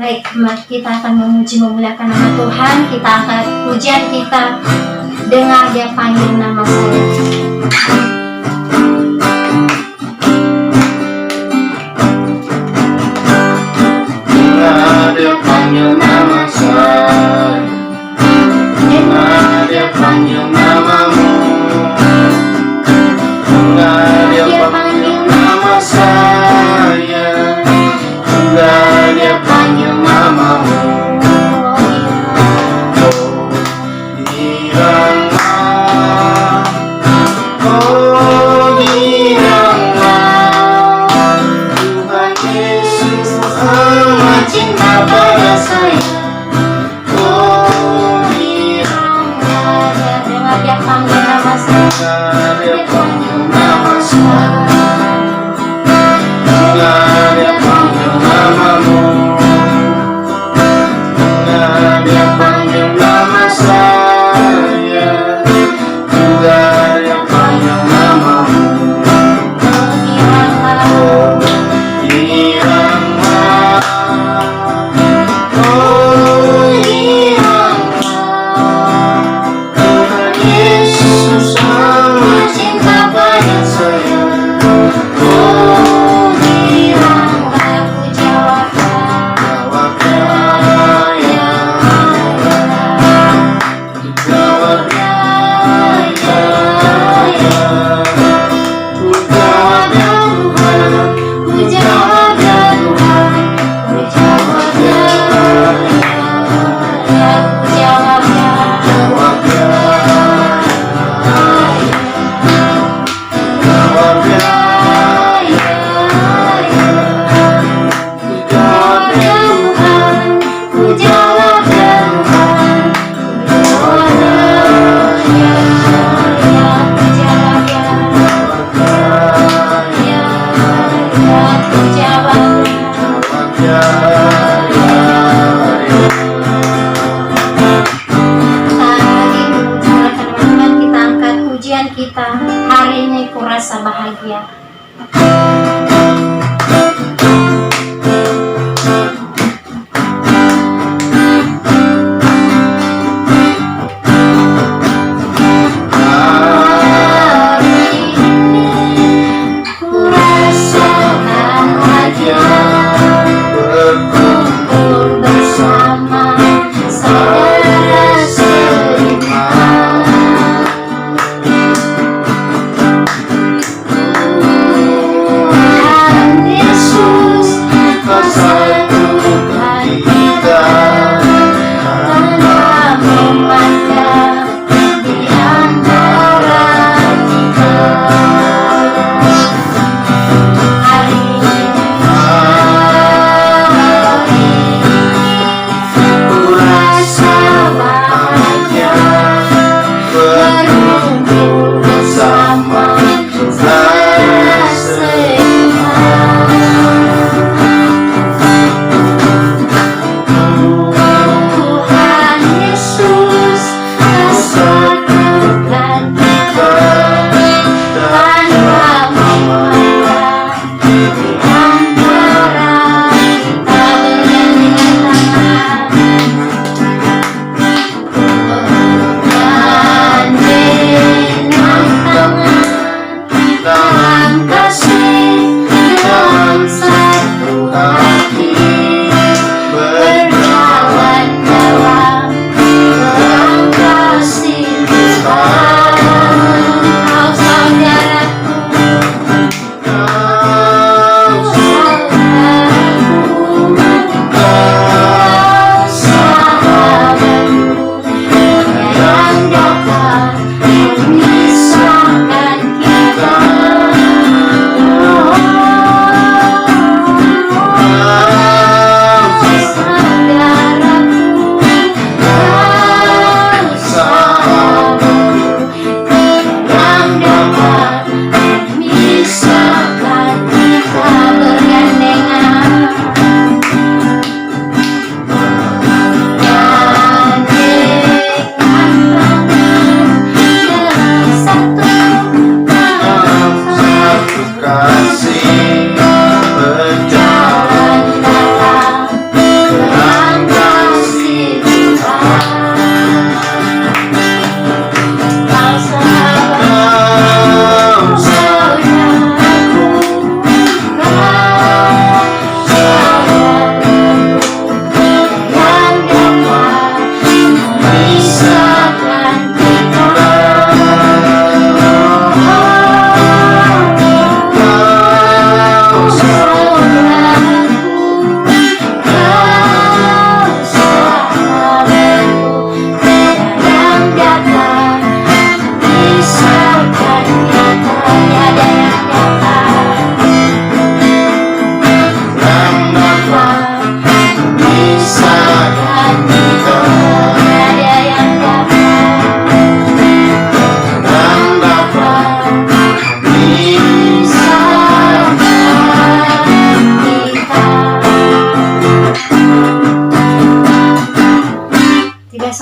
Baik, kita akan memuji memuliakan nama Tuhan. Kita akan pujian kita dengar Dia panggil nama saya. Dengar Dia panggil nama saya, dengar Dia panggil namamu, dengar Dia panggil nama saya, dengar Dia panggil namamu. Oh,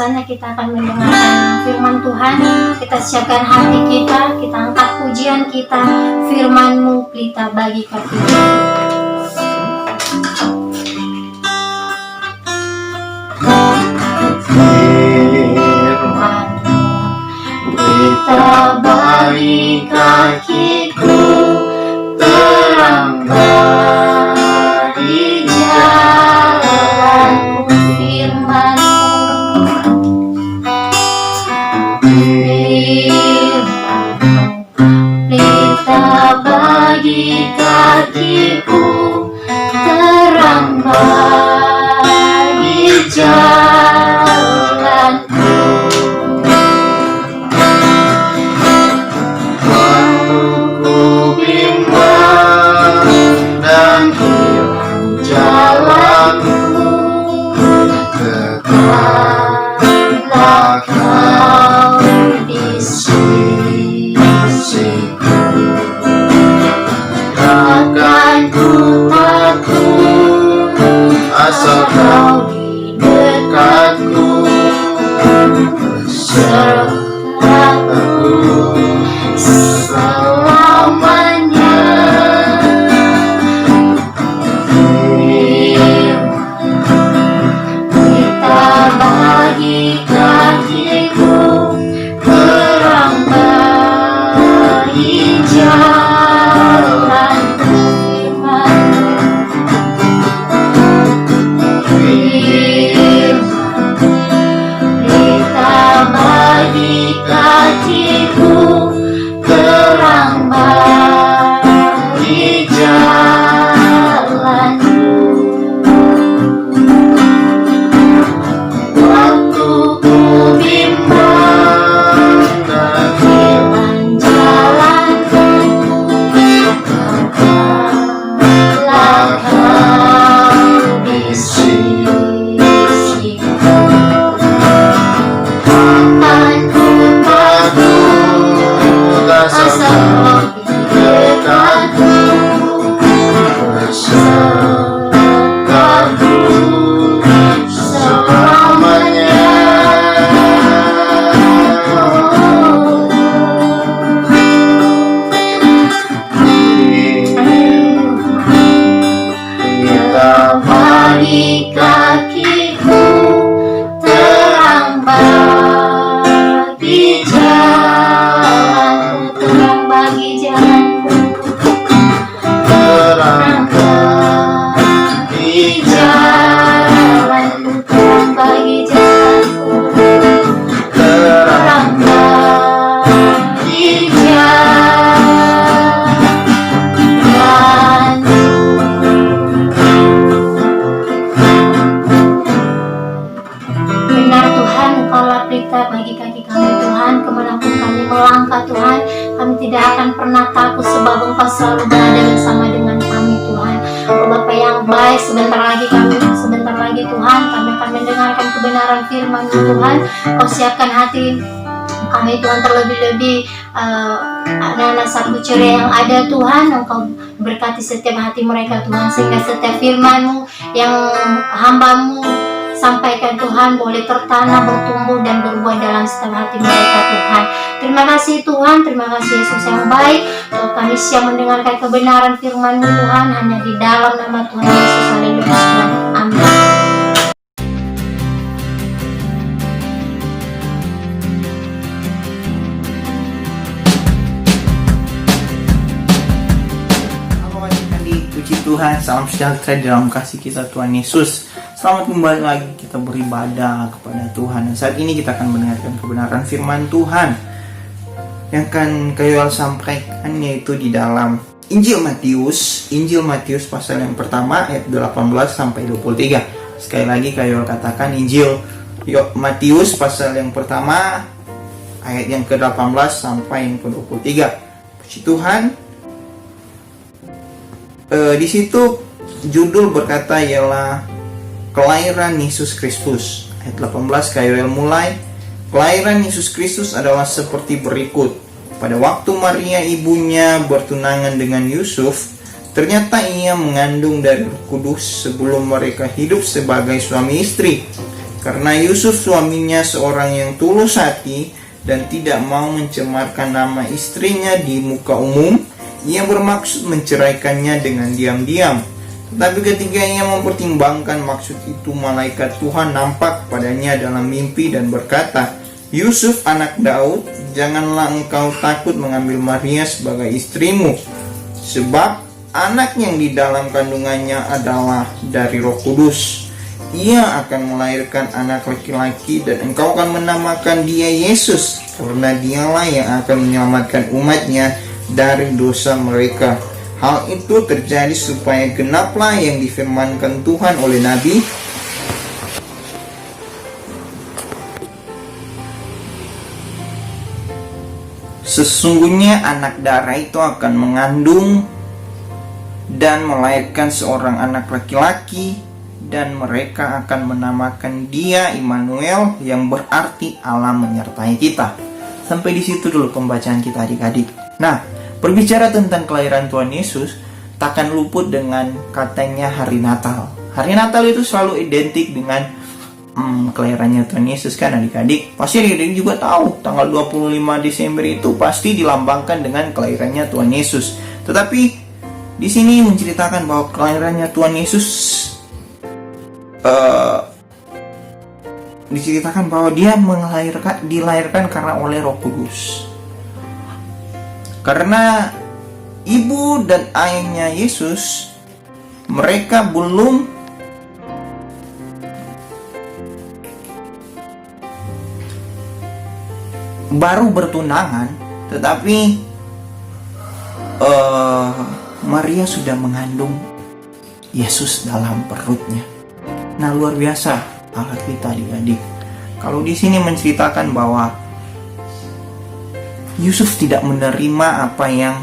saatnya kita akan mendengarkan firman Tuhan. Kita siapkan hati kita, kita angkat pujian kita. Firman-Mu pelita bagi kaki Pelita bagi kakiku, terang bagi jalanku. Pelita bagi kakiku, terang bagi jalanku. Waktu ku bimbang dan hilang jalanku, tetaplah Kau di sisiku. Takkan ku takut asal Kau di dekatku, besertaku selamanya. Pelita bagi kakiku, terang bagi jalanku. Pelita bagi kakiku, terang bagi jalanku. Waktu ku bimbang dan hilang jalanku, tetaplah Kau di sisiku. Takkan ku takut asal Kau di dekatku, besertaku selamanya. Pelita bagi kakiku, terang bagi jalanku, terang bagi jalanku, Terang bagi jalanku, terang bagi jalanku, terang terang bagi jalanku. Benar Tuhan, Engkaulah pelita bagi kaki kami Tuhan. Kemanapun kami melangkah Tuhan, kami tidak akan pernah takut sebab Engkau selalu berada bersama dengan kami Tuhan. Oh Bapa yang baik, sebentar lagi Tuhan, kami akan mendengarkan kebenaran firman Tuhan. Kau siapkan hati kami Tuhan, terlebih-lebih anak-anak sapu cerai yang ada Tuhan. Engkau berkati setiap hati mereka Tuhan, sehingga setiap firman-Mu yang hamba-Mu sampaikan Tuhan boleh tertanam, bertumbuh dan berbuah dalam setiap hati mereka Tuhan. Terima kasih Tuhan, terima kasih Yesus yang baik. Kami siap mendengarkan kebenaran firman-Mu Tuhan, hanya di dalam nama Tuhan Yesus. Haleluya Tuhan. Amin. Puji Tuhan, salam sejahtera dalam kasih kita Tuhan Yesus. Selamat kembali lagi kita beribadah kepada Tuhan. Dan saat ini kita akan mendengarkan kebenaran firman Tuhan yang akan Kayol sampaikan, yaitu di dalam Injil Matius pasal yang pertama ayat 18 sampai 23. Sekali lagi Kayol katakan Injil Matius pasal yang pertama ayat yang ke-18 sampai yang ke-23. Puji Tuhan. Di situ judul berkata ialah kelahiran Yesus Kristus. Ayat 18 Kayol mulai. Kelahiran Yesus Kristus adalah seperti berikut. Pada waktu Maria ibunya bertunangan dengan Yusuf, ternyata ia mengandung dari Roh Kudus sebelum mereka hidup sebagai suami istri. Karena Yusuf suaminya seorang yang tulus hati dan tidak mau mencemarkan nama istrinya di muka umum, ia bermaksud menceraikannya dengan diam-diam. Tetapi ketika ia mempertimbangkan maksud itu, malaikat Tuhan nampak padanya dalam mimpi dan berkata, "Yusuf anak Daud, janganlah engkau takut mengambil Maria sebagai istrimu, sebab anak yang di dalam kandungannya adalah dari Roh Kudus. Ia akan melahirkan anak laki-laki dan engkau akan menamakan dia Yesus, karena dialah yang akan menyelamatkan umatnya dari dosa mereka." Hal itu terjadi supaya genaplah yang difirmankan Tuhan oleh Nabi, "Sesungguhnya anak darah itu akan mengandung dan melahirkan seorang anak laki-laki, dan mereka akan menamakan dia Immanuel, yang berarti Allah menyertai kita." Sampai di situ dulu pembacaan kita adik-adik. Nah, berbicara tentang kelahiran Tuhan Yesus, takkan luput dengan katanya hari Natal. Hari Natal itu selalu identik dengan kelahirannya Tuhan Yesus kan adik-adik. Pasti adik-adik juga tahu tanggal 25 Desember itu pasti dilambangkan dengan kelahirannya Tuhan Yesus. Tetapi di sini menceritakan bahwa kelahirannya Tuhan Yesus diceritakan bahwa dia dilahirkan karena oleh Roh Kudus. Karena ibu dan ayahnya Yesus, mereka belum baru bertunangan, tetapi Maria sudah mengandung Yesus dalam perutnya. Nah, luar biasa Allah kita adik-adik. Kalau di sini menceritakan bahwa Yusuf tidak menerima apa yang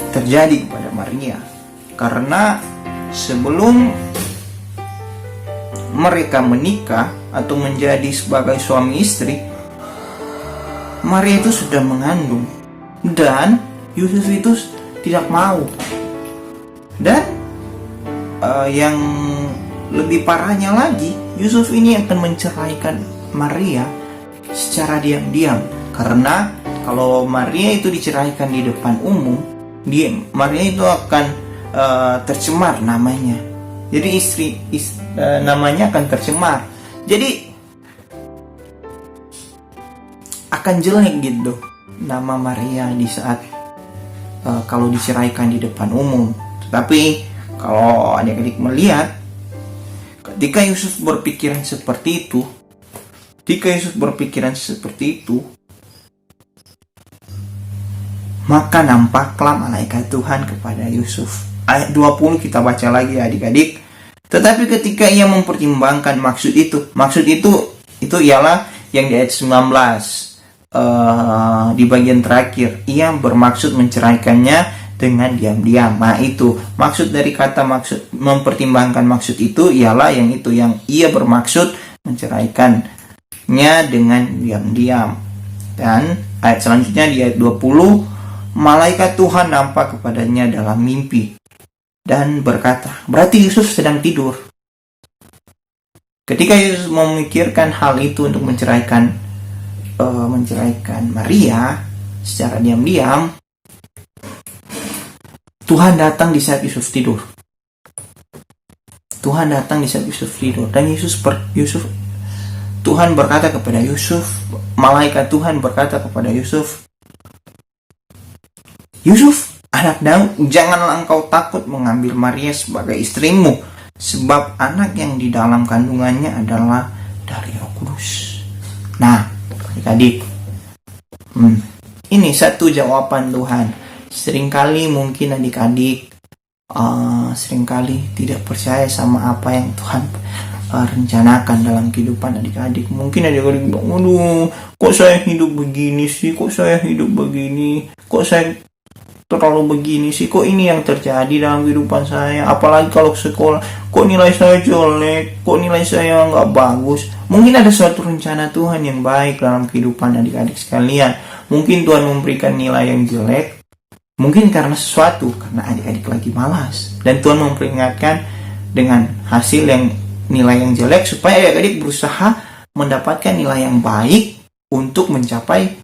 terjadi kepada Maria, karena sebelum mereka menikah atau menjadi sebagai suami istri, Maria itu sudah mengandung dan Yusuf itu tidak mau. Dan yang lebih parahnya lagi, Yusuf ini akan menceraikan Maria secara diam-diam. Karena kalau Maria itu diceraikan di depan umum, Maria itu akan tercemar namanya. Jadi namanya akan tercemar. Jadi akan jelek gitu nama Maria di saat kalau diceraikan di depan umum. Tetapi kalau adik-adik melihat, ketika Yusuf berpikiran seperti itu, maka nampaklah malaikat Tuhan kepada Yusuf. Ayat 20 kita baca lagi adik-adik. Tetapi ketika ia mempertimbangkan maksud itu ialah yang di ayat 19, di bagian terakhir, ia bermaksud menceraikannya dengan diam-diam. Nah, itu maksud dari kata maksud mempertimbangkan maksud itu ialah yang ia bermaksud menceraikannya dengan diam-diam. Dan ayat selanjutnya di ayat 20, malaikat Tuhan nampak kepadanya dalam mimpi dan berkata, berarti Yusuf sedang tidur. Ketika Yusuf memikirkan hal itu untuk menceraikan Maria secara diam-diam, Tuhan datang di saat Yusuf tidur. Dan Tuhan berkata kepada Yusuf, malaikat Tuhan berkata kepada Yusuf, "Yusuf, anak Daud, janganlah engkau takut mengambil Maria sebagai istrimu, sebab anak yang di dalam kandungannya adalah dari Roh Kudus." Nah, adik-adik, ini satu jawaban Tuhan. Seringkali mungkin adik-adik seringkali tidak percaya sama apa yang Tuhan rencanakan dalam kehidupan adik-adik. Mungkin adik-adik bilang, "Waduh, kok saya hidup begini sih? Kok saya terlalu begini sih? Kok ini yang terjadi dalam kehidupan saya? Apalagi kalau sekolah, kok nilai saya jelek? Kok nilai saya nggak bagus?" Mungkin ada suatu rencana Tuhan yang baik dalam kehidupan adik-adik sekalian. Mungkin Tuhan memberikan nilai yang jelek, mungkin karena adik-adik lagi malas, dan Tuhan memperingatkan dengan hasil yang nilai yang jelek supaya adik-adik berusaha mendapatkan nilai yang baik untuk mencapai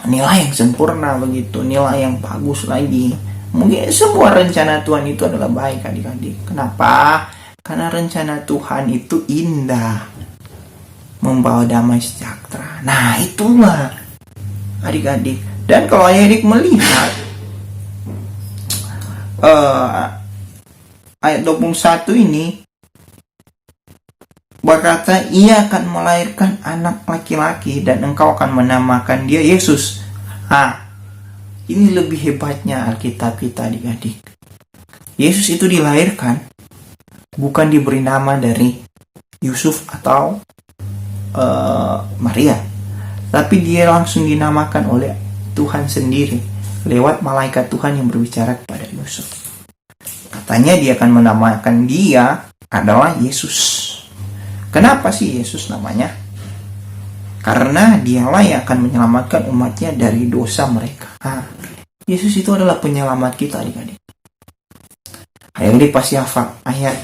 nilai yang sempurna begitu, nilai yang bagus lagi. Mungkin semua rencana Tuhan itu adalah baik adik-adik. Kenapa? Karena rencana Tuhan itu indah, membawa damai sejahtera. Nah itulah adik-adik. Dan kalau adik-adik melihat ayat 21 ini berkata, ia akan melahirkan anak laki-laki dan engkau akan menamakan dia Yesus. Ini lebih hebatnya Alkitab kita adik-adik. Yesus itu dilahirkan bukan diberi nama dari Yusuf atau Maria, tapi dia langsung dinamakan oleh Tuhan sendiri lewat malaikat Tuhan yang berbicara kepada Yusuf. Katanya dia akan menamakan dia adalah Yesus. Kenapa sih Yesus namanya? Karena dialah yang akan menyelamatkan umatnya dari dosa mereka. Yesus itu adalah penyelamat kita adik-adik. Adik-adik pasti hafal ayat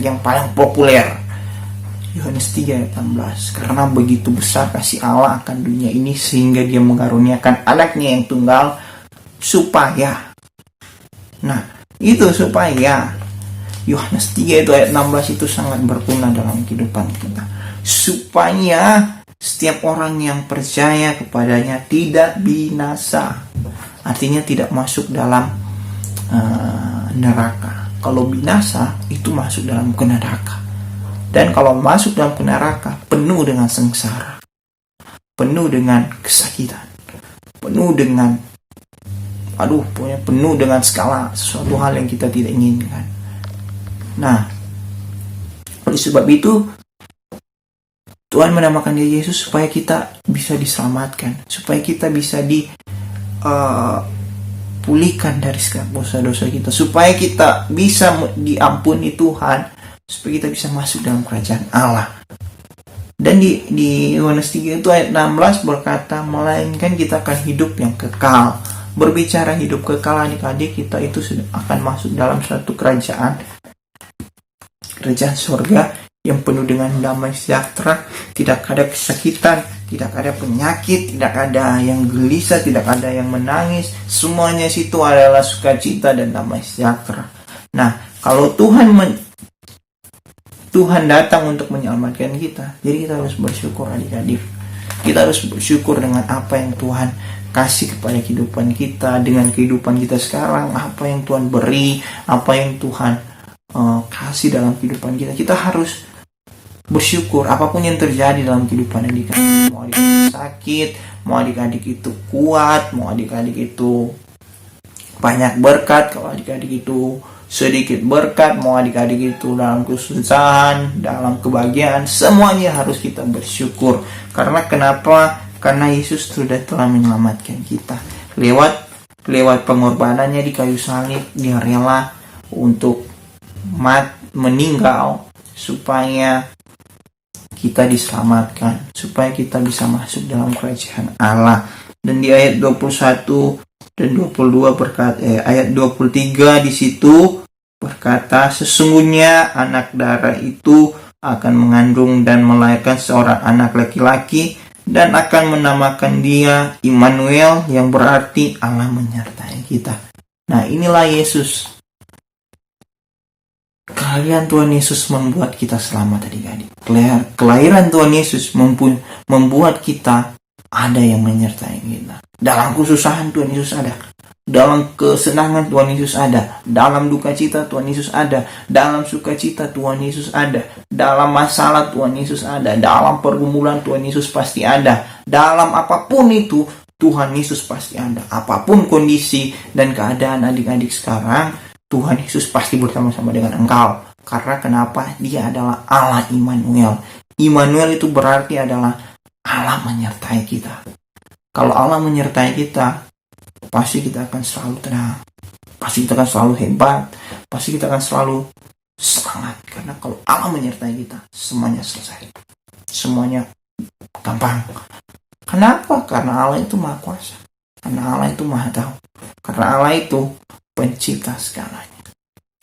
yang paling populer, Yohanes 3 ayat 16. Karena begitu besar kasih Allah akan dunia ini sehingga dia mengaruniakan anaknya yang tunggal supaya Yohanes 3 itu ayat 16 itu sangat berguna dalam kehidupan kita. Supaya setiap orang yang percaya kepadanya tidak binasa. Artinya tidak masuk dalam neraka. Kalau binasa itu masuk dalam neraka. Dan kalau masuk dalam neraka penuh dengan sengsara, penuh dengan kesakitan, penuh dengan penuh dengan segala sesuatu hal yang kita tidak inginkan. Nah, oleh sebab itu Tuhan menamakan dia Yesus supaya kita bisa diselamatkan, supaya kita bisa dipulihkan dari segala dosa-dosa kita, supaya kita bisa diampuni Tuhan, supaya kita bisa masuk dalam kerajaan Allah. Dan di Yohanes 3 itu ayat 16 berkata, melainkan kita akan hidup yang kekal. Berbicara hidup kekal adik-adik, kita itu sudah akan masuk dalam suatu kerajaan surga yang penuh dengan damai sejahtera, tidak ada kesakitan, tidak ada penyakit, tidak ada yang gelisah, tidak ada yang menangis. Semuanya situ adalah sukacita dan damai sejahtera. Nah, kalau Tuhan datang untuk menyelamatkan kita, jadi kita harus bersyukur adik-adik. Kita harus bersyukur dengan apa yang Tuhan kasih kepada kehidupan kita, dengan kehidupan kita sekarang, apa yang Tuhan beri, apa yang Tuhan kasih dalam kehidupan kita. Kita harus bersyukur apapun yang terjadi dalam kehidupan adik-adik. Mau adik-adik sakit, mau adik-adik itu kuat, mau adik-adik itu banyak berkat, kalau adik-adik itu sedikit berkat, mau adik-adik itu dalam kesusahan, dalam kebahagiaan, semuanya harus kita bersyukur. Karena kenapa? Karena Yesus sudah telah menyelamatkan kita lewat pengorbanannya di kayu salib. Dia rela untuk meninggal supaya kita diselamatkan, supaya kita bisa masuk dalam kerajaan Allah. Dan di ayat 21 dan 22 berkata, ayat 23 di situ berkata, sesungguhnya anak darah itu akan mengandung dan melahirkan seorang anak laki-laki dan akan menamakan dia Immanuel, yang berarti Allah menyertai kita. Nah, inilah Yesus. Kelahiran Tuhan Yesus membuat kita selamat adik-adik. Kelahiran Tuhan Yesus membuat kita ada yang menyertai kita. Dalam kesusahan Tuhan Yesus ada. Dalam kesenangan Tuhan Yesus ada. Dalam duka cita Tuhan Yesus ada. Dalam sukacita Tuhan Yesus ada. Dalam masalah Tuhan Yesus ada. Dalam pergumulan Tuhan Yesus pasti ada. Dalam apapun itu Tuhan Yesus pasti ada. Apapun kondisi dan keadaan adik-adik sekarang, Tuhan Yesus pasti bersama-sama dengan engkau. Karena kenapa? Dia adalah Allah Immanuel. Immanuel itu berarti adalah Allah menyertai kita. Kalau Allah menyertai kita, pasti kita akan selalu tenang. Pasti kita akan selalu hebat. Pasti kita akan selalu semangat. Karena kalau Allah menyertai kita, semuanya selesai. Semuanya gampang. Kenapa? Karena Allah itu Maha Kuasa. Karena Allah itu Maha Tahu. Karena Allah itu pencipta segalanya.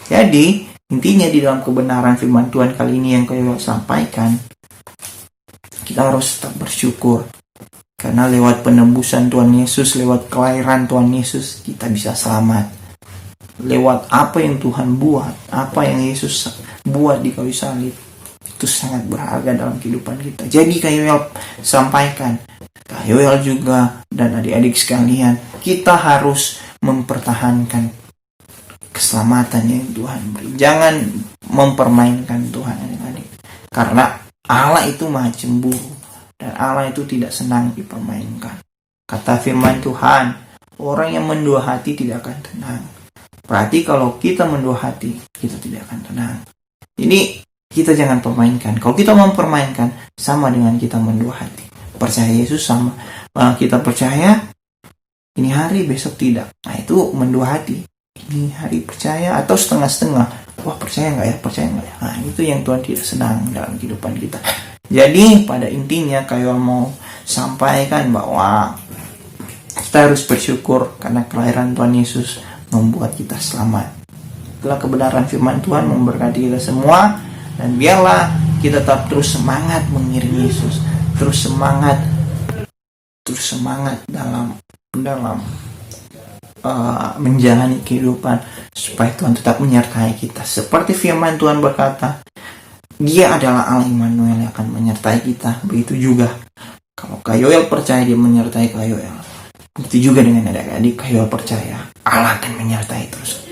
Jadi intinya di dalam kebenaran firman Tuhan kali ini yang Kak Yoel sampaikan, kita harus tetap bersyukur. Karena lewat penebusan Tuhan Yesus, lewat kelahiran Tuhan Yesus, kita bisa selamat. Lewat apa yang Tuhan buat, apa yang Yesus buat di kayu salib, itu sangat berharga dalam kehidupan kita. Jadi Kak Yoel sampaikan, Kak Yoel juga dan adik-adik sekalian, kita harus mempertahankan keselamatan yang Tuhan beri. Jangan mempermainkan Tuhan, adik-adik. Karena Allah itu maha cemburu. Dan Allah itu tidak senang dipermainkan. Kata firman Tuhan, orang yang mendua hati tidak akan tenang. Berarti kalau kita mendua hati, kita tidak akan tenang. Jadi kita jangan permainkan. Kalau kita mempermainkan, sama dengan kita mendua hati. Percaya Yesus sama. Kita percaya, ini hari besok tidak. Nah itu mendua hati. Ini hari percaya atau setengah-setengah. Wah percaya nggak ya? Percaya nggak ya? Nah itu yang Tuhan tidak senang dalam kehidupan kita. Jadi pada intinya Kak Yoel mau sampaikan bahwa kita harus bersyukur karena kelahiran Tuhan Yesus membuat kita selamat. Itulah kebenaran firman Tuhan memberkati kita semua. Dan biarlah kita tetap terus semangat mengiring Yesus. Terus semangat dalam menjalani kehidupan supaya Tuhan tetap menyertai kita. Seperti firman Tuhan berkata, Dia adalah Allah Immanuel yang akan menyertai kita. Begitu juga kalau Kak Yoel percaya Dia menyertai Kak Yoel. Begitu juga dengan adik-adik, Kak Yoel percaya Allah akan menyertai terus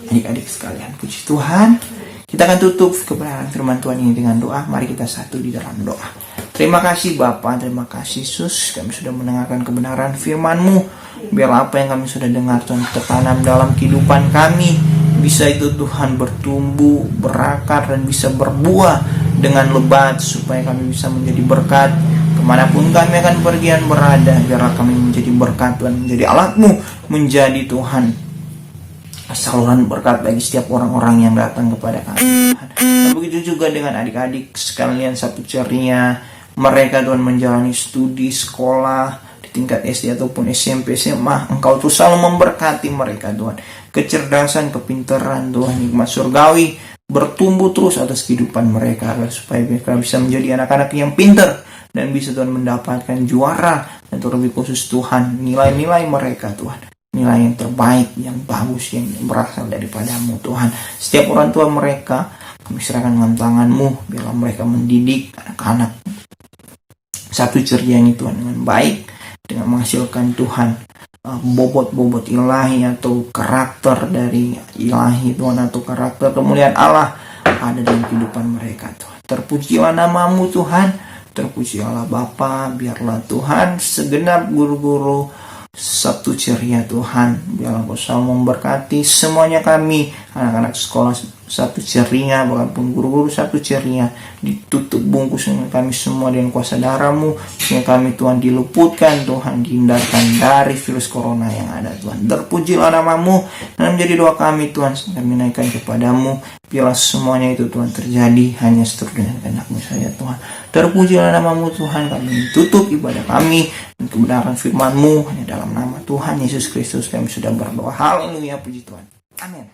adik-adik sekalian. Puji Tuhan. Kita akan tutup kebenaran firman Tuhan ini dengan doa. Mari kita satu di dalam doa. Terima kasih Bapa, terima kasih Yesus, kami sudah mendengarkan kebenaran firman-Mu. Biar apa yang kami sudah dengar Tuhan tertanam dalam kehidupan kami. Bisa itu Tuhan bertumbuh, berakar, dan bisa berbuah dengan lebat. Supaya kami bisa menjadi berkat kemanapun kami akan pergi dan berada. Biarlah kami menjadi berkat Tuhan, menjadi alat-Mu, menjadi Tuhan saluran berkat bagi setiap orang-orang yang datang kepada kami Tuhan. Dan begitu juga dengan adik-adik sekalian satu ceria. Mereka Tuhan menjalani studi, sekolah tingkat SD ataupun SMP, SMA, Engkau tuh selalu memberkati mereka Tuhan. Kecerdasan, kepintaran Tuhan, nikmat surgawi bertumbuh terus atas kehidupan mereka agar supaya mereka bisa menjadi anak-anak yang pintar dan bisa Tuhan mendapatkan juara. Dan terlebih khusus Tuhan, nilai-nilai mereka Tuhan, nilai yang terbaik, yang bagus, yang berasal daripada-Mu Tuhan. Setiap orang tua mereka kami serahkan dalam tangan-Mu. Biarlah mereka mendidik anak-anak satu ceria ini Tuhan dengan baik, dengan menghasilkan Tuhan bobot-bobot ilahi atau karakter dari ilahi Tuhan, atau karakter kemuliaan Allah ada dalam kehidupan mereka Tuhan. Terpujilah nama-Mu Tuhan, terpujilah Bapa. Biarlah Tuhan segenap guru-guru Sabtu ceria Tuhan, biarlah Kau selalu memberkati semuanya kami, anak-anak sekolah Sabtu ceria, bahkan pun guru-guru Sabtu ceria, ditutup bungkus dengan kami semua dengan kuasa darah-Mu, sehingga kami Tuhan diluputkan Tuhan, dihindarkan dari virus corona yang ada Tuhan. Terpujilah nama-Mu, dan menjadi doa kami Tuhan, kami naikkan kepada-Mu. Biarlah semuanya itu Tuhan terjadi hanya seturut dengan kehendak-Mu saja Tuhan. Terpujilah nama-Mu Tuhan, kami tutup ibadah kami dan kebenaran firman-Mu hanya dalam nama Tuhan Yesus Kristus kami sudah berdoa. Haleluya, puji Tuhan. Amin.